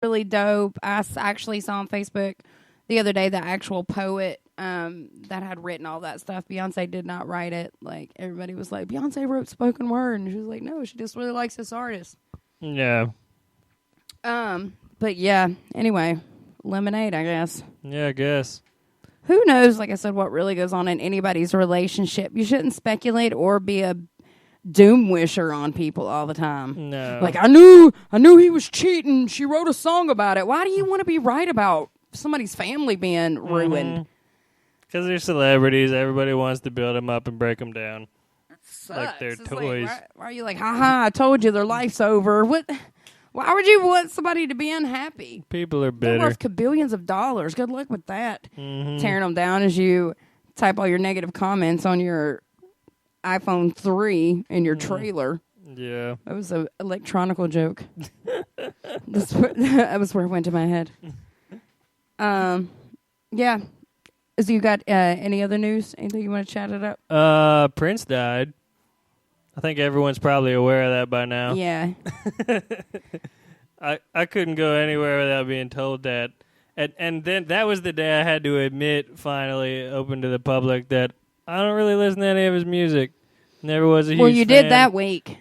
really dope. Actually saw on Facebook the other day the actual poet that had written all that stuff. Beyonce did not write it. Like, everybody was like, Beyonce wrote spoken word, and she was like, no, she just really likes this artist. Yeah. But yeah, anyway, lemonade, I guess. Yeah, I guess. Who knows, like I said, what really goes on in anybody's relationship. You shouldn't speculate or be a doom wisher on people all the time. No. Like, I knew he was cheating. She wrote a song about it. Why do you want to be right about somebody's family being ruined? Because they're celebrities. Everybody wants to build them up and break them down. Like they're toys. Like, why are you like, haha, I told you their life's over. What? Why would you want somebody to be unhappy? People are bitter. They're worth billions of dollars. Good luck with that. Tearing them down as you type all your negative comments on your iPhone 3 in your trailer. Yeah. That was an electronical joke. That was where it went to my head. Yeah. So you got any other news? Anything you want to chat it up? Prince died. I think everyone's probably aware of that by now. Yeah. I couldn't go anywhere without being told that. And then that was the day I had to admit, finally, open to the public, that I don't really listen to any of his music. Never was a huge fan. Well, you did that week.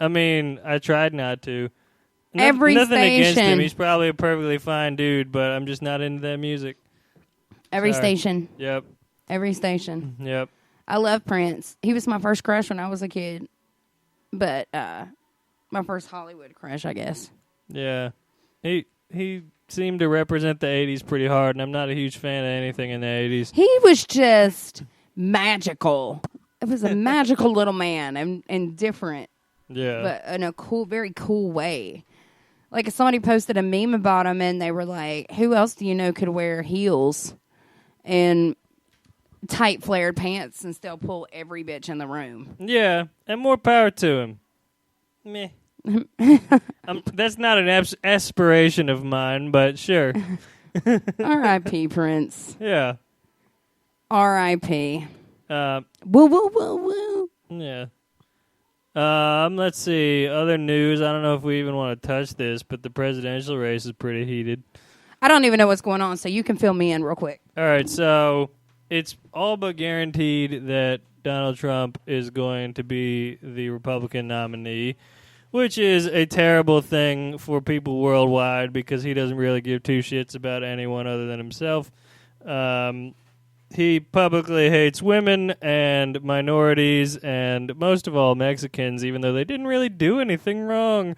I mean, I tried not to. Every nothing station. against him. He's probably a perfectly fine dude, but I'm just not into that music. Every Sorry. station. Yep. Every station. Yep. I love Prince. He was my first crush when I was a kid. But my first Hollywood crush, I guess. Yeah. He seemed to represent the 80s pretty hard, and I'm not a huge fan of anything in the 80s. He was just magical. It was a magical little man and different. Yeah. But in a cool, very cool way. Like, if somebody posted a meme about him and they were like, who else do you know could wear heels and tight flared pants and still pull every bitch in the room? Yeah, and more power to him. Meh. That's not an aspiration of mine, but sure. R.I.P. Prince. Yeah. R.I.P. Woo, woo, woo, woo. Yeah. Let's see. Other news. I don't know if we even want to touch this, but the presidential race is pretty heated. I don't even know what's going on, so you can fill me in real quick. All right, so it's all but guaranteed that Donald Trump is going to be the Republican nominee, which is a terrible thing for people worldwide because he doesn't really give two shits about anyone other than himself. He publicly hates women and minorities and most of all Mexicans, even though they didn't really do anything wrong.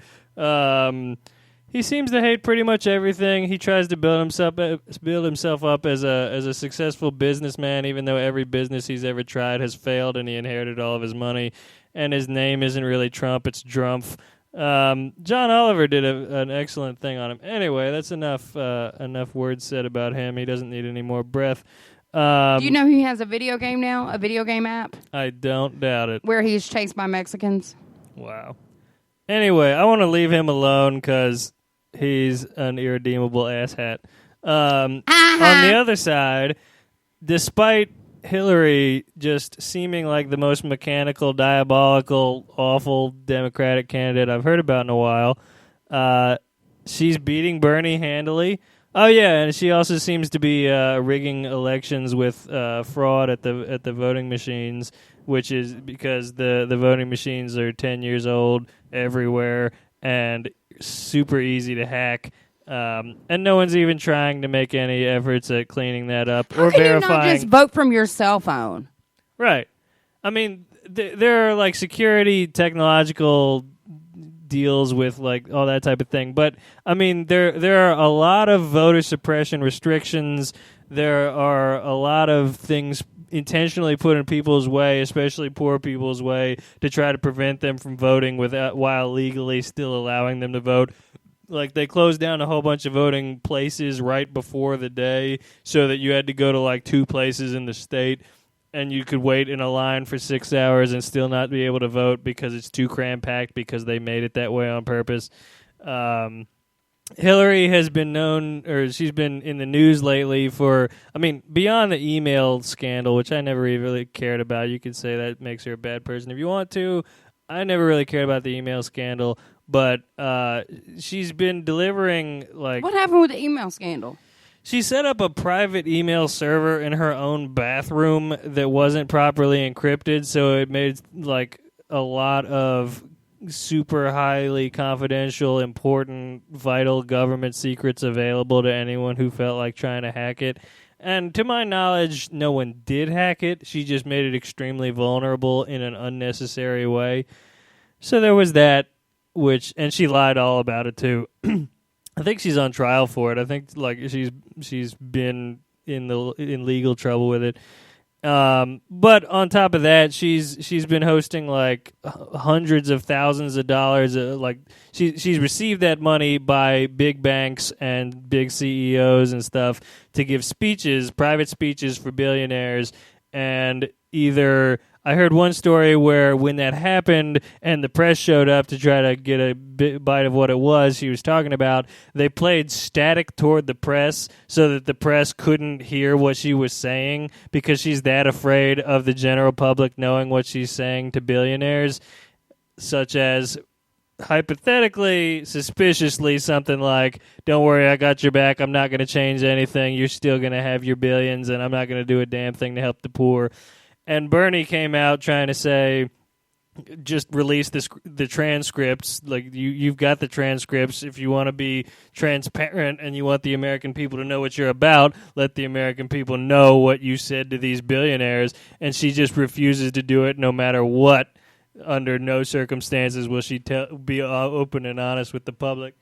He seems to hate pretty much everything. He tries to build himself up as a successful businessman, even though every business he's ever tried has failed and he inherited all of his money. And his name isn't really Trump, it's Drumpf. John Oliver did an excellent thing on him. Anyway, that's enough words said about him. He doesn't need any more breath. Do you know he has a video game now? A video game app? I don't doubt it. Where he's chased by Mexicans? Wow. Anyway, I want to leave him alone because he's an irredeemable asshat. On the other side, despite Hillary just seeming like the most mechanical, diabolical, awful Democratic candidate I've heard about in a while, she's beating Bernie handily. Oh yeah, and she also seems to be rigging elections with fraud at the voting machines, which is because the voting machines are 10 years old everywhere and super easy to hack. And no one's even trying to make any efforts at cleaning that up or How can verifying. you not just vote from your cell phone? Right. I mean, there are like security technological deals with like all that type of thing, but I mean there are a lot of voter suppression restrictions. There are a lot of things intentionally put in people's way, especially poor people's way, to try to prevent them from voting while legally still allowing them to vote. Like, they closed down a whole bunch of voting places right before the day so that you had to go to like 2 places in the state and you could wait in a line for 6 hours and still not be able to vote because it's too cram-packed because they made it that way on purpose. Hillary has been known, or she's been in the news lately for, I mean, beyond the email scandal, which I never really cared about. You could say that makes her a bad person if you want to. I never really cared about the email scandal, but she's been delivering like. What happened with the email scandal? She set up a private email server in her own bathroom that wasn't properly encrypted, so it made like a lot of super highly confidential, important, vital government secrets available to anyone who felt like trying to hack it. And to my knowledge, no one did hack it. She just made it extremely vulnerable in an unnecessary way. So there was that, and she lied all about it too. I think she's on trial for it. I think like she's been in legal trouble with it. But on top of that, she's been hosting like hundreds of thousands of dollars. Like she's received that money by big banks and big CEOs and stuff to give speeches, private speeches for billionaires. And either I heard one story where when that happened and the press showed up to try to get a bite of what it was she was talking about, they played static toward the press so that the press couldn't hear what she was saying because she's that afraid of the general public knowing what she's saying to billionaires, such as hypothetically, suspiciously, something like, don't worry, I got your back, I'm not going to change anything, you're still going to have your billions, and I'm not going to do a damn thing to help the poor. And Bernie came out trying to say, just release the transcripts. Like, you've got the transcripts. If you want to be transparent and you want the American people to know what you're about, let the American people know what you said to these billionaires. And she just refuses to do it no matter what. Under no circumstances will she be open and honest with the public.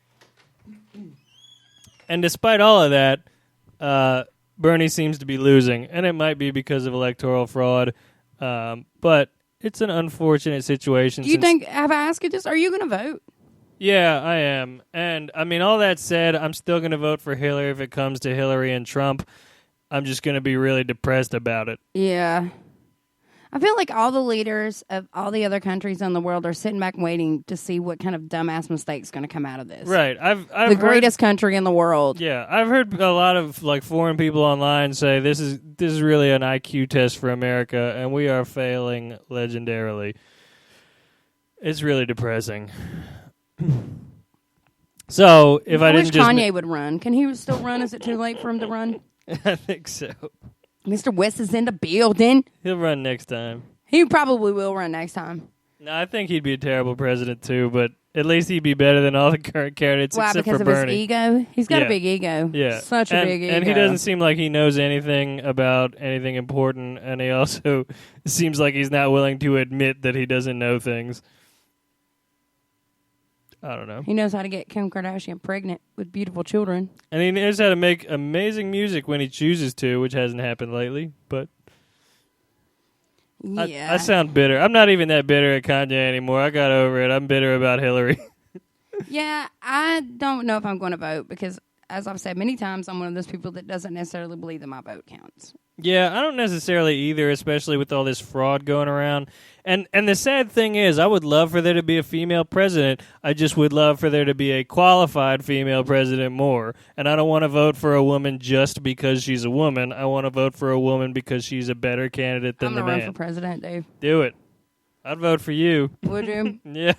And despite all of that, Bernie seems to be losing, and it might be because of electoral fraud, but it's an unfortunate situation. Do you think, have I asked you this, are you going to vote? Yeah, I am. And, I mean, all that said, I'm still going to vote for Hillary if it comes to Hillary and Trump. I'm just going to be really depressed about it. Yeah. I feel like all the leaders of all the other countries in the world are sitting back waiting to see what kind of dumbass mistake's going to come out of this. Right. I've the greatest country in the world. Yeah, I've heard a lot of like foreign people online say this is really an IQ test for America, and we are failing legendarily. It's really depressing. So if I wish didn't Kanye would run. Can he still run? Is it too late for him to run? I think so. Mr. West is in the building. He'll run next time. He probably will run next time. No, I think he'd be a terrible president too, but at least he'd be better than all the current candidates except for Bernie. Because of his ego? He's got a big ego. Yeah. Such a big ego. And he doesn't seem like he knows anything about anything important, and he also seems like he's not willing to admit that he doesn't know things. I don't know. He knows how to get Kim Kardashian pregnant with beautiful children. And he knows how to make amazing music when he chooses to, which hasn't happened lately. But yeah. I sound bitter. I'm not even that bitter at Kanye anymore. I got over it. I'm bitter about Hillary. Yeah, I don't know if I'm going to vote because, as I've said many times, I'm one of those people that doesn't necessarily believe that my vote counts. Yeah, I don't necessarily either, especially with all this fraud going around. And the sad thing is, I would love for there to be a female president. I just would love for there to be a qualified female president more. And I don't want to vote for a woman just because she's a woman. I want to vote for a woman because she's a better candidate than the man. I'm going to run for president, Dave. Do it. I'd vote for you. Would you? Yeah.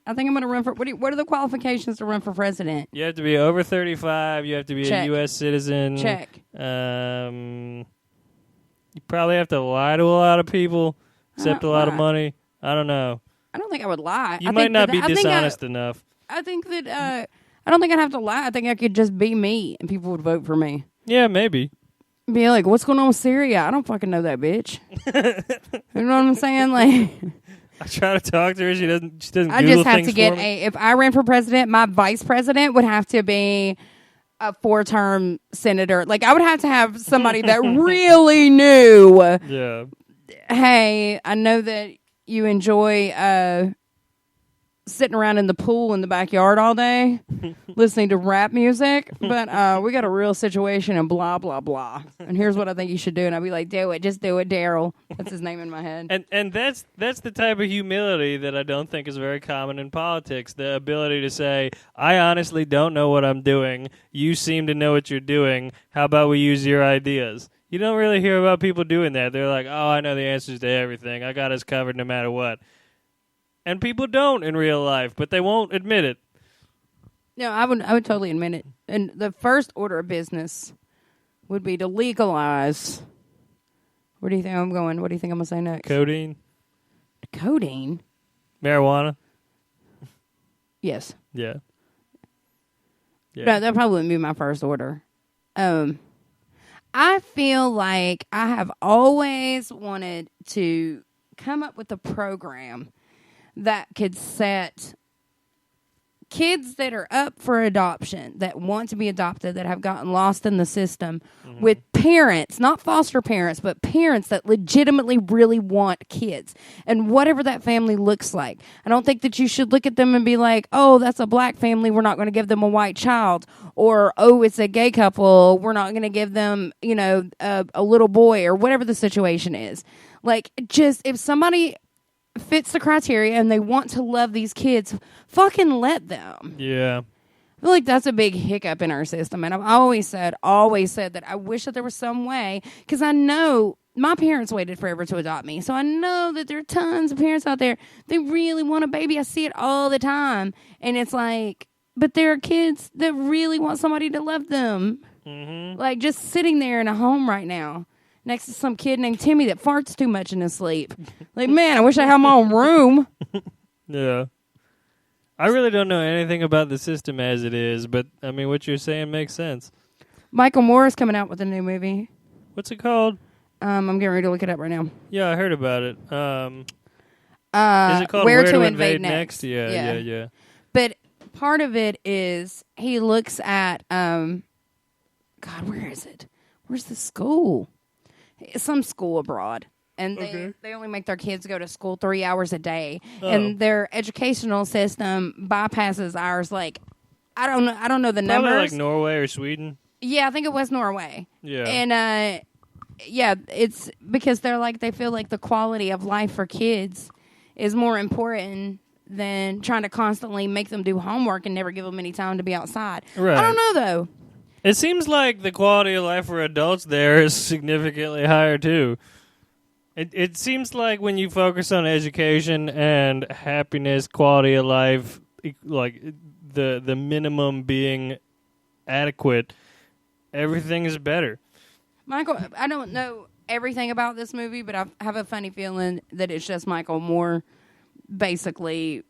I think I'm going to run for... What are the qualifications to run for president? You have to be over 35. You have to be Check. a U.S. citizen. Check. You probably have to lie to a lot of people, accept a lot of money. I don't know. I don't think I would lie. You might not be dishonest enough. I think that... I don't think I'd have to lie. I think I could just be me, and people would vote for me. Yeah, maybe. Be like, what's going on with Syria? I don't fucking know that bitch. You know what I'm saying? Like... I try to talk to her. She doesn't. I Google just have things to get for me. if I ran for president, my vice president would have to be a 4-term senator. Like I would have to have somebody that really knew. Yeah. Hey, I know that you enjoy sitting around in the pool in the backyard all day, listening to rap music, but we got a real situation and blah blah blah. And here's what I think you should do. And I'd be like, do it, just do it, Daryl. That's his name in my head. And that's the type of humility that I don't think is very common in politics. The ability to say, I honestly don't know what I'm doing. You seem to know what you're doing. How about we use your ideas? You don't really hear about people doing that. They're like, oh, I know the answers to everything. I got us covered no matter what. And people don't in real life, but they won't admit it. No, I would totally admit it. And the first order of business would be to legalize. Where do you think I'm going? What do you think I'm going to say next? Codeine? Codeine? Marijuana? Yes. Yeah. No, that probably wouldn't be my first order. I feel like I have always wanted to come up with a program that could set kids that are up for adoption, that want to be adopted, that have gotten lost in the system, with parents, not foster parents, but parents that legitimately really want kids, and whatever that family looks like. I don't think that you should look at them and be like, oh, that's a black family, we're not going to give them a white child, or, oh, it's a gay couple, we're not going to give them, a little boy, or whatever the situation is. Like, just, if somebody fits the criteria and they want to love these kids, fucking let them. Yeah. I feel like that's a big hiccup in our system. And I've always said that I wish that there was some way, because I know my parents waited forever to adopt me. So I know that there are tons of parents out there, they really want a baby. I see it all the time. And it's like, but there are kids that really want somebody to love them. Mm-hmm. Like, just sitting there in a home right now next to some kid named Timmy that farts too much in his sleep. Like, man, I wish I had my own room. Yeah. I really don't know anything about the system as it is, but, I mean, what you're saying makes sense. Michael Moore is coming out with a new movie. What's it called? I'm getting ready to look it up right now. Yeah, I heard about it. Is it called Where to Invade Next? Yeah. But part of it is he looks at, God, where is it? Where's the school? Some school abroad, and they only make their kids go to school 3 hours a day, and their educational system bypasses ours. Like, I don't know the numbers. Probably like Norway or Sweden. Yeah, I think it was Norway. Yeah, and it's because they feel like the quality of life for kids is more important than trying to constantly make them do homework and never give them any time to be outside. Right. I don't know though. It seems like the quality of life for adults there is significantly higher, too. It seems like when you focus on education and happiness, quality of life, like the minimum being adequate, everything is better. Michael, I don't know everything about this movie, but I have a funny feeling that it's just Michael Moore basically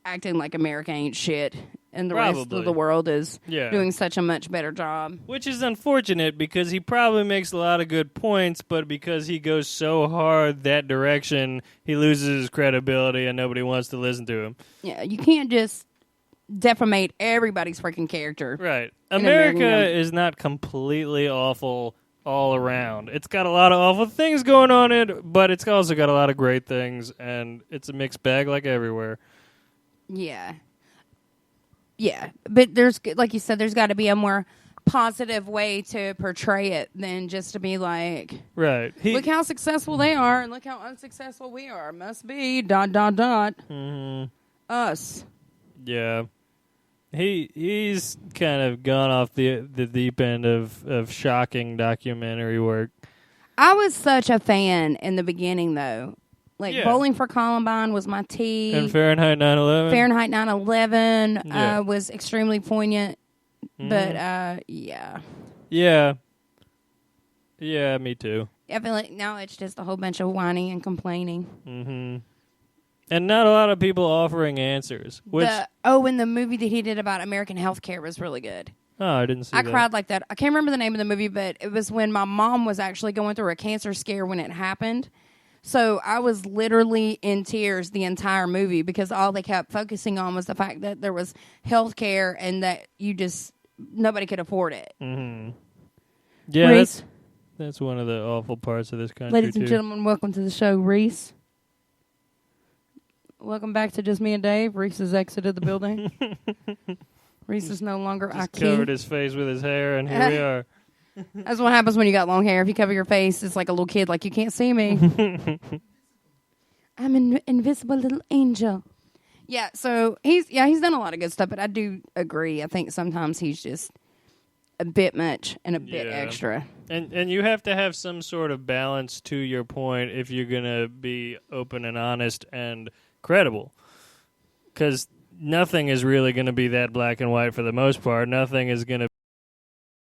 acting like America ain't shit. And the rest of the world is doing such a much better job. Which is unfortunate, because he probably makes a lot of good points, but because he goes so hard that direction, he loses his credibility and nobody wants to listen to him. Yeah, you can't just defamate everybody's freaking character. Right. America is not completely awful all around. It's got a lot of awful things going on in it, but it's also got a lot of great things, and it's a mixed bag like everywhere. Yeah. Yeah, but there's, like you said, there's got to be a more positive way to portray it than just to be like, right. Look how successful they are and look how unsuccessful we are. Must be ... Mm-hmm. Us. Yeah, he's kind of gone off the deep end of shocking documentary work. I was such a fan in the beginning, though. Like, Bowling for Columbine was my tea. And Fahrenheit 9/11. Fahrenheit 9/11 was extremely poignant. Mm-hmm. But, yeah. Yeah. Yeah, me too. I feel like now it's just a whole bunch of whining and complaining. Mm-hmm. And not a lot of people offering answers. Which and the movie that he did about American healthcare was really good. Oh, I didn't see that. I cried like that. I can't remember the name of the movie, but it was when my mom was actually going through a cancer scare when it happened. So I was literally in tears the entire movie because all they kept focusing on was the fact that there was health care and that nobody could afford it. Mm-hmm. Yeah, Reese, that's one of the awful parts of this country, ladies and gentlemen, welcome to the show, Reese. Welcome back to Just Me and Dave. Reese has exited the building. Reese is no longer just covered his face with his hair, and here we are. That's what happens when you got long hair. If you cover your face, it's like a little kid, like, you can't see me. I'm an invisible little angel. Yeah, so he's done a lot of good stuff, but I do agree. I think sometimes he's just a bit much and a bit extra. And you have to have some sort of balance to your point if you're going to be open and honest and credible. Because nothing is really going to be that black and white for the most part. Nothing is going to